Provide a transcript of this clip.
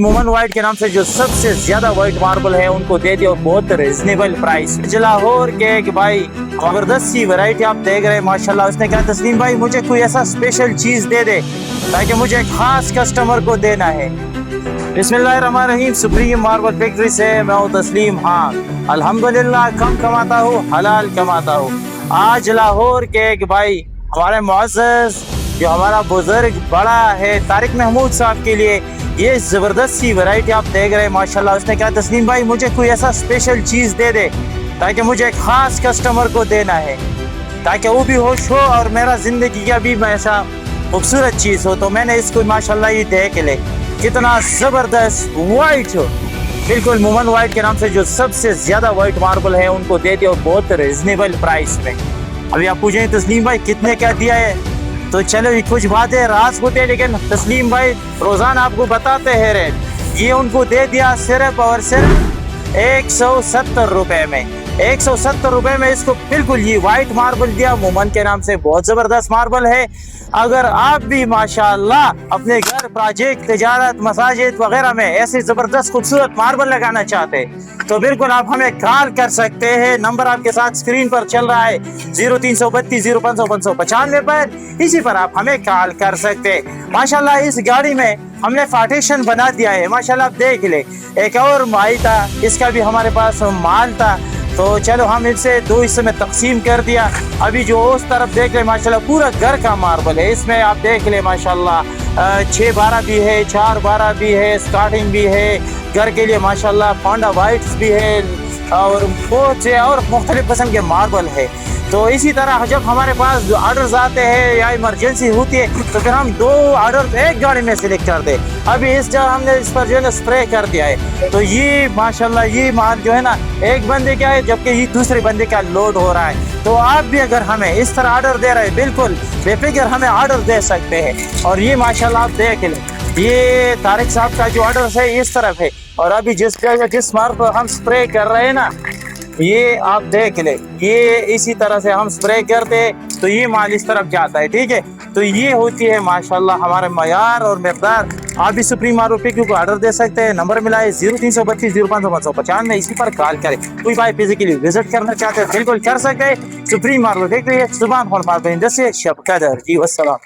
मोमन white के नाम से जो सबसे ज्यादा व्हाइट मार्बल है उनको दे दिया बहुत रिजनेबल प्राइस। लाहौर के एक भाई जबरदस्त सी वैरायटी आप देख रहे हैं माशाल्लाह। उसने कहा तस्लीम भाई मुझे कोई ऐसा स्पेशल चीज दे दे ताकि मुझे खास कस्टमर को देना है। बिस्मिल्लाहिर्रहमानिर्रहीम, सुप्रीम मार्बल फैक्ट्री से मैं हूँ तस्लीम। हाँ अल्हम्दुलिल्लाह, कम कमाता हूँ, हलाल कमाता हूँ। आज लाहौर के एक भाई हमारे मुअज़्ज़ज़ जो हमारा बुजुर्ग बड़ा है तारिक महमूद साहब के लिए ये ज़बरदस्त सी वैरायटी आप देख रहे हैं माशाल्लाह। उसने कहा तस्लीम भाई मुझे कोई ऐसा स्पेशल चीज़ दे दे ताकि मुझे खास कस्टमर को देना है, ताकि वो भी खुश हो और मेरा ज़िंदगी का भी ऐसा खूबसूरत चीज़ हो। तो मैंने इसको माशाल्लाह ये देख ले कितना ज़बरदस्त वाइट हो, बिल्कुल मोमन वाइट के नाम से जो सबसे ज़्यादा वाइट मार्बल है उनको दे दिया बहुत रिजनेबल प्राइस में। अभी आप पूछेंगे तस्लीम भाई कितने क्या दिया है, तो चलो ये कुछ बातें राज होते हैं, लेकिन तस्लीम भाई रोजाना आपको बताते हैं रेट। ये उनको दे दिया सिर्फ और सिर्फ 170 रुपए में। 170 रुपए में इसको बिल्कुल ये वाइट मार्बल दिया मोमन के नाम से, बहुत जबरदस्त मार्बल है। अगर आप भी माशाल्लाह अपने घर प्रोजेक्ट तिजारत मसाजिद वगैरह में ऐसे जबरदस्त खूबसूरत मार्बल लगाना चाहते हैं तो बिल्कुल आप हमें कॉल कर सकते हैं। नंबर आपके साथ स्क्रीन पर चल रहा है 0332 0500 595 पर, इसी पर आप हमें कॉल कर सकते हैं। माशाल्लाह इस गाड़ी में हमने पार्टीशन बना दिया है माशाल्लाह, आप देख ले। एक और भाई था, इसका भी हमारे पास माल था, तो चलो हम इसे दो हिस्से में तकसीम कर दिया। अभी जो उस तरफ देख ले माशाल्लाह पूरा घर का मार्बल है, इसमें आप देख ले माशाल्लाह 6-12 भी है, 4-12 भी है, स्टार्टिंग भी है घर के लिए माशाल्लाह, पांडा वाइट्स भी है और बहुत से और मुख्तलिफ किस्म के मार्बल है। तो इसी तरह जब हमारे पास ऑर्डर्स आते हैं या इमरजेंसी होती है तो फिर हम 2 ऑर्डर एक गाड़ी में सिलेक्ट कर दे। अभी इस जगह हमने इस पर जो है ना स्प्रे कर दिया है, तो ये माशाल्लाह ये माल जो है ना एक बंदे का है जबकि ये दूसरे बंदे का लोड हो रहा है। तो आप भी अगर हमें इस तरह ऑर्डर दे रहे हैं बिल्कुल बेफिक्र हमें ऑर्डर दे सकते हैं। और ये माशाल्लाह आप देख लें, ये तारिक साहब का जो ऑर्डर है इस तरफ है, और अभी जिस जगह जिस मार्ग पर हम स्प्रे कर रहे हैं ना ये आप देख ले, ये इसी तरह से हम स्प्रे करते तो ये माल इस तरफ जाता है, ठीक है। तो ये होती है माशाल्लाह हमारे मयार और मकदार। आप भी सुप्रीम मार्बल फैक्ट्री को ऑर्डर दे सकते हैं। नंबर मिला है 0332 0500 595, इसी पर कॉल करें। कोई भाई फिजिकली विजिट करना चाहते हैं बिल्कुल कर सकते हैं। सुप्रीम मार्बल फैक्ट्री है, सुभान हॉल मार्बल इंडस्ट्री, शब कदर जी, वस्सलाम।